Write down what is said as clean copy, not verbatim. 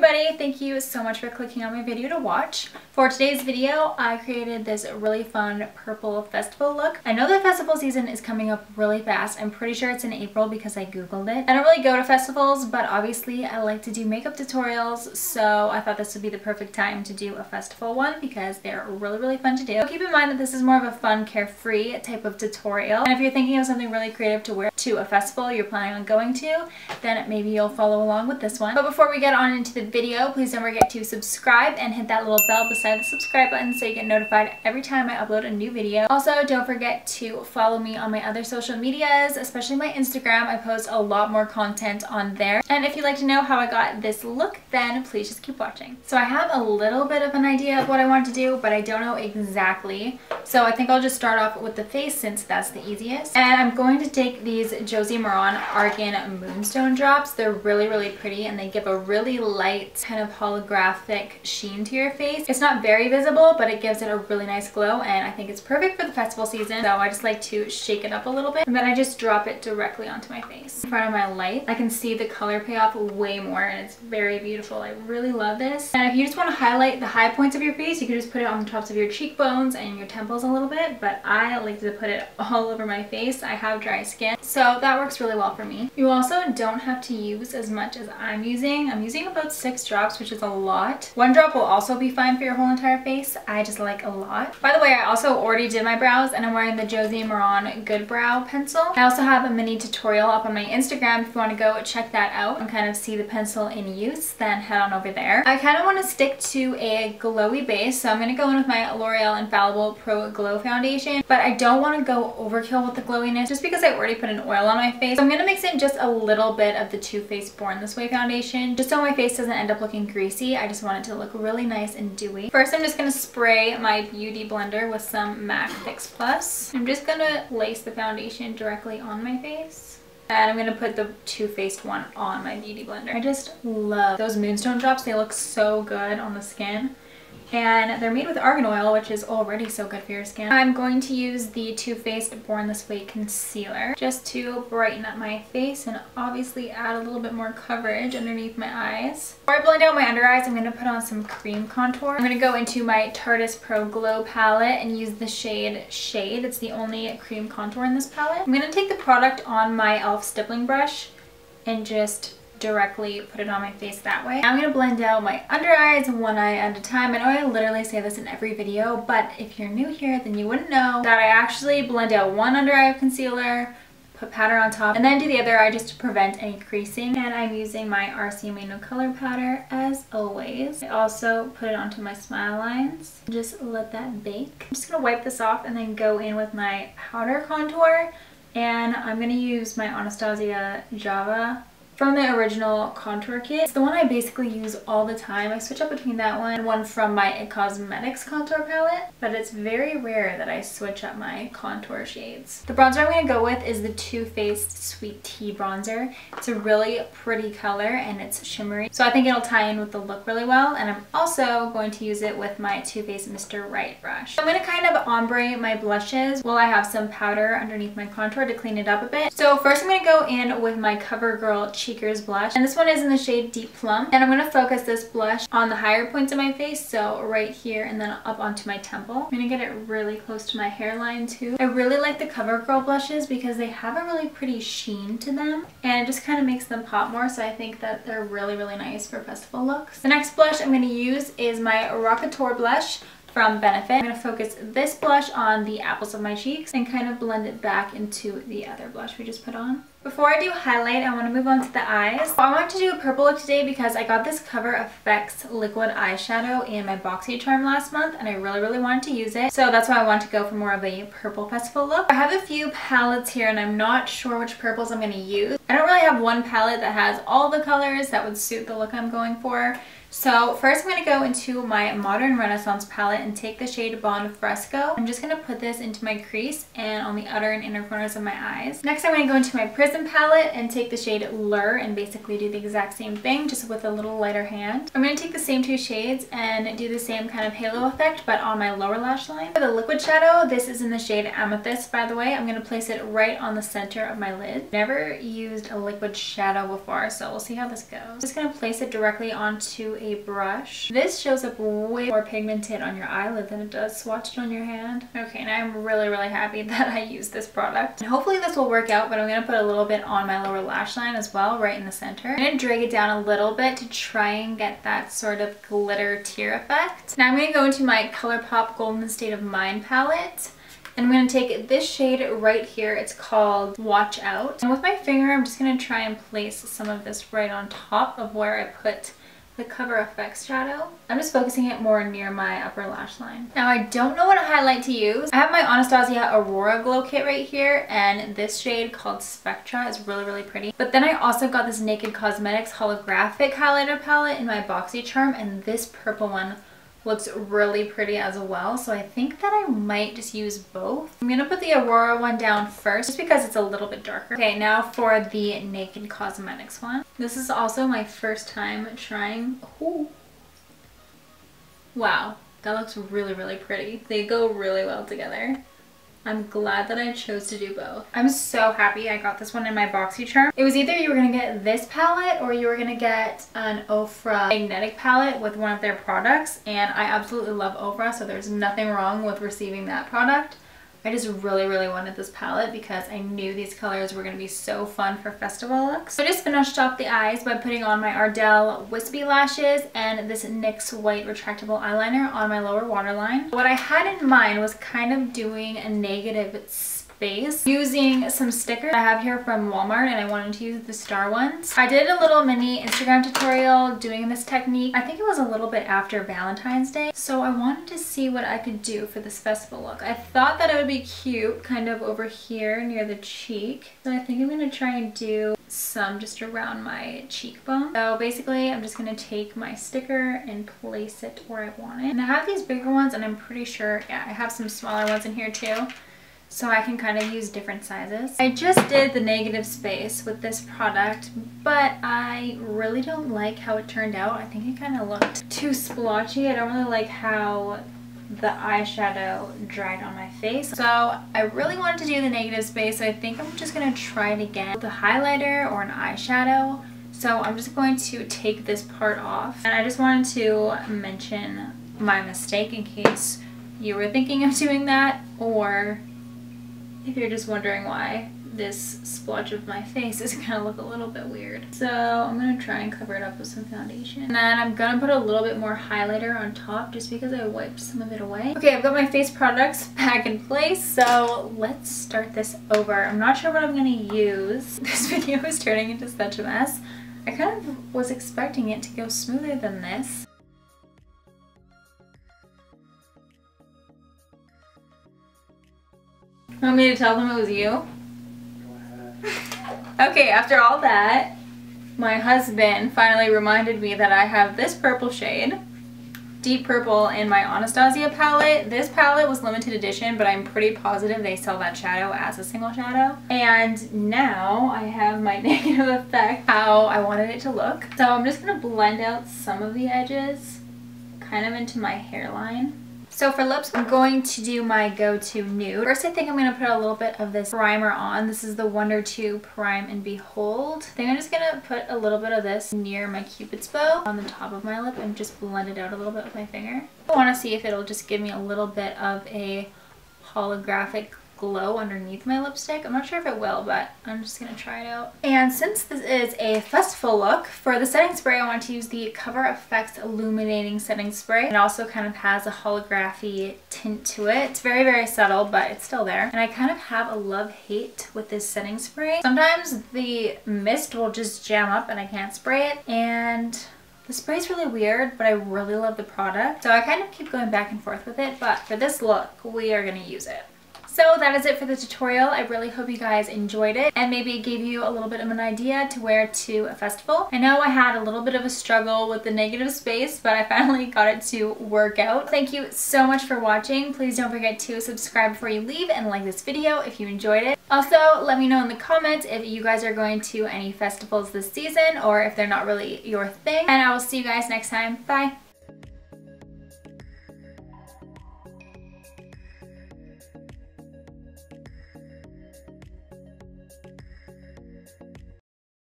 everybody, thank you so much for clicking on my video to watch. For today's video, I created this really fun purple festival look. I know the festival season is coming up really fast. I'm pretty sure it's in April because I googled it. I don't really go to festivals, but obviously I like to do makeup tutorials, so I thought this would be the perfect time to do a festival one because they're really fun to do. So keep in mind that this is more of a fun, carefree type of tutorial, and if you're thinking of something really creative to wear to a festival you're planning on going to, then maybe you'll follow along with this one. But before we get on into the video, please don't forget to subscribe and hit that little bell beside the subscribe button so you get notified every time I upload a new video. Also, don't forget to follow me on my other social medias, especially my Instagram. I post a lot more content on there. And if you'd like to know how I got this look, then please just keep watching. So I have a little bit of an idea of what I want to do, but I don't know exactly. So I think I'll just start off with the face since that's the easiest. And I'm going to take these Josie Maran Argan Moonstone drops. They're really pretty and they give a really light kind of holographic sheen to your face. It's not very visible, but it gives it a really nice glow, and I think it's perfect for the festival season. So I just like to shake it up a little bit and then I just drop it directly onto my face. In front of my light, I can see the color pay off way more and it's very beautiful. I really love this. And if you just want to highlight the high points of your face, you can just put it on the tops of your cheekbones and your temples a little bit, but I like to put it all over my face. I have dry skin, so that works really well for me. You also don't have to use as much as I'm using. I'm using about 6 drops, which is a lot. 1 drop will also be fine for your whole entire face. I just like a lot. By the way, I also already did my brows and I'm wearing the Josie Maran Good Brow pencil. I also have a mini tutorial up on my Instagram if you want to go check that out and kind of see the pencil in use, then head on over there. I kind of want to stick to a glowy base, so I'm going to go in with my L'Oreal Infallible Pro Glow Foundation, but I don't want to go overkill with the glowiness just because I already put an oil on my face. So I'm going to mix in just a little bit of the Too Faced Born This Way foundation just so my face doesn't end up looking greasy. I just want it to look really nice and dewy. First, I'm just going to spray my beauty blender with some MAC Fix Plus. I'm just going to lace the foundation directly on my face. And I'm going to put the Too Faced one on my beauty blender. I just love those Moonstone drops. They look so good on the skin. And they're made with argan oil, which is already so good for your skin. I'm going to use the Too Faced Born This Way concealer just to brighten up my face and obviously add a little bit more coverage underneath my eyes. Before I blend out my under eyes, I'm going to put on some cream contour. I'm going to go into my Tarteist Pro Glow palette and use the shade Shade. It's the only cream contour in this palette. I'm going to take the product on my e.l.f. stippling brush and just directly put it on my face that way. Now I'm going to blend out my under eyes one eye at a time. I know I literally say this in every video, but if you're new here then you wouldn't know that I actually blend out one under eye of concealer, put powder on top, and then do the other eye just to prevent any creasing. And I'm using my RC Amino Color Powder as always. I also put it onto my smile lines. Just let that bake. I'm just going to wipe this off and then go in with my powder contour, and I'm going to use my Anastasia Java from the original contour kit. It's the one I basically use all the time. I switch up between that one and one from my It Cosmetics contour palette, but it's very rare that I switch up my contour shades. The bronzer I'm going to go with is the Too Faced Sweet Tea bronzer. It's a really pretty color and it's shimmery, so I think it'll tie in with the look really well. And I'm also going to use it with my Too Faced Mr. Right brush. I'm going to kind of ombre my blushes while I have some powder underneath my contour to clean it up a bit. So first I'm going to go in with my CoverGirl Cheekers blush, and this one is in the shade Deep Plum, and I'm going to focus this blush on the higher points of my face, so right here and then up onto my temple. I'm going to get it really close to my hairline too. I really like the CoverGirl blushes because they have a really pretty sheen to them and it just kind of makes them pop more, so I think that they're really nice for festival looks. The next blush I'm going to use is my Rockateur blush from Benefit. I'm going to focus this blush on the apples of my cheeks and kind of blend it back into the other blush we just put on. Before I do highlight, I want to move on to the eyes. I wanted to do a purple look today because I got this Cover FX liquid eyeshadow in my BoxyCharm last month and I really wanted to use it. So that's why I want to go for more of a purple festival look. I have a few palettes here and I'm not sure which purples I'm going to use. I don't really have one palette that has all the colors that would suit the look I'm going for. So first I'm going to go into my Modern Renaissance palette and take the shade Bon Fresco. I'm just going to put this into my crease and on the outer and inner corners of my eyes. Next I'm going to go into my Prism Prism palette and take the shade Lure and basically do the exact same thing, just with a little lighter hand. I'm going to take the same two shades and do the same kind of halo effect, but on my lower lash line. For the liquid shadow, this is in the shade Amethyst, by the way. I'm going to place it right on the center of my lid. Never used a liquid shadow before, so we'll see how this goes. I'm just going to place it directly onto a brush. This shows up way more pigmented on your eyelid than it does swatched on your hand. Okay, and I'm really happy that I used this product. And hopefully this will work out, but I'm going to put a little bit on my lower lash line as well, right in the center. I'm going to drag it down a little bit to try and get that sort of glitter tear effect. Now I'm going to go into my ColourPop Golden State of Mind palette. And I'm going to take this shade right here. It's called Watch Out. And with my finger, I'm just going to try and place some of this right on top of where I put the Cover FX shadow. I'm just focusing it more near my upper lash line. Now I don't know what highlight to use. I have my Anastasia Aurora Glow Kit right here, and this shade called Spectra is really pretty. But then I also got this Naked Cosmetics holographic highlighter palette in my BoxyCharm, and this purple one looks really pretty as well, so I think that I might just use both. I'm gonna put the Aurora one down first just because it's a little bit darker. Okay, now for the Naked Cosmetics one. This is also my first time trying. Ooh. Wow, that looks really pretty. They go really well together. I'm glad that I chose to do both. I'm so happy I got this one in my BoxyCharm. It was either you were gonna get this palette or you were gonna get an Ofra magnetic palette with one of their products, and I absolutely love Ofra, so there's nothing wrong with receiving that product. I just really wanted this palette because I knew these colors were going to be so fun for festival looks. So I just finished off the eyes by putting on my Ardell Wispy lashes and this NYX white retractable eyeliner on my lower waterline. What I had in mind was kind of doing a negative space using some stickers I have here from Walmart, and I wanted to use the star ones. I did a little mini Instagram tutorial doing this technique. I think it was a little bit after Valentine's Day, so I wanted to see what I could do for this festival look. I thought that it would be cute kind of over here near the cheek, so I think I'm going to try and do some just around my cheekbone. So basically I'm just going to take my sticker and place it where I want it. And I have these bigger ones, and I'm pretty sure, yeah, I have some smaller ones in here too, so I can kind of use different sizes. I just did the negative space with this product, but I really don't like how it turned out. I think it kind of looked too splotchy. I don't really like how the eyeshadow dried on my face. So I really wanted to do the negative space, so I think I'm just going to try it again with a highlighter or an eyeshadow. So I'm just going to take this part off. And I just wanted to mention my mistake in case you were thinking of doing that, or if you're just wondering why this splotch of my face is gonna look a little bit weird. So I'm gonna try and cover it up with some foundation. And then I'm gonna put a little bit more highlighter on top just because I wiped some of it away. Okay, I've got my face products back in place, so let's start this over. I'm not sure what I'm gonna use. This video is turning into such a mess. I kind of was expecting it to go smoother than this. Want me to tell them it was you? Okay, after all that, my husband finally reminded me that I have this purple shade, deep purple, in my Anastasia palette. This palette was limited edition, but I'm pretty positive they sell that shadow as a single shadow. And now I have my negative effect, how I wanted it to look. So I'm just going to blend out some of the edges, kind of into my hairline. So for lips, I'm going to do my go-to nude. First, I think I'm going to put a little bit of this primer on. This is the Wonder 2 Prime and Behold. I think I'm just going to put a little bit of this near my Cupid's bow on the top of my lip and just blend it out a little bit with my finger. I want to see if it'll just give me a little bit of a holographic glow underneath my lipstick. I'm not sure if it will, but I'm just gonna try it out. And since this is a festival look, for the setting spray I want to use the Cover FX Illuminating Setting Spray. It also kind of has a holography tint to it. It's very subtle, but it's still there. And I kind of have a love-hate with this setting spray. Sometimes the mist will just jam up and I can't spray it, and the spray's really weird, but I really love the product. So I kind of keep going back and forth with it, but for this look, we are gonna use it. So that is it for the tutorial. I really hope you guys enjoyed it and maybe it gave you a little bit of an idea to wear to a festival. I know I had a little bit of a struggle with the negative space, but I finally got it to work out. Thank you so much for watching. Please don't forget to subscribe before you leave and like this video if you enjoyed it. Also, let me know in the comments if you guys are going to any festivals this season or if they're not really your thing. And I will see you guys next time. Bye!